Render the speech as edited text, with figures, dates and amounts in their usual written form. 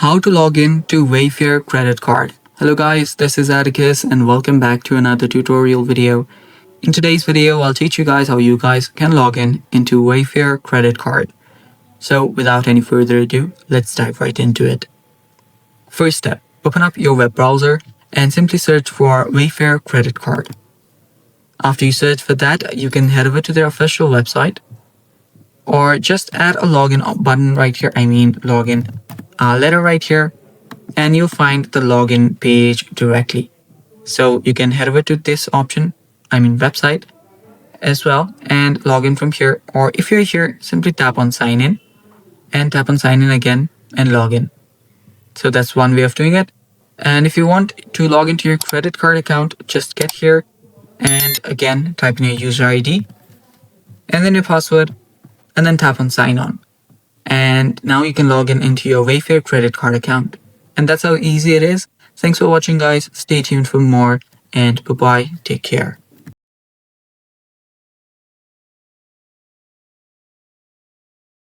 How to log in to Wayfair Credit Card. Hello guys, this is Atticus and welcome back to another tutorial video. In today's video, I'll teach you guys how you guys can log in into Wayfair Credit Card. So without any further ado, let's dive right into it. First step, open up your web browser and simply search for Wayfair Credit Card. After you search for that, you can head over to their official website or just add a login button right here. Login letter right here, and you'll find the login page directly. So you can head over to this option, website as well, and log in from here. Or if you're here, simply tap on sign in and tap on sign in again and log in. So that's one way of doing it. And if you want to log into your credit card account, just get here and again type in your user ID and then your password and then tap on sign on. And now you can log in into your Wayfair credit card account. And that's how easy it is. Thanks for watching guys. Stay tuned for more and bye-bye. Take care.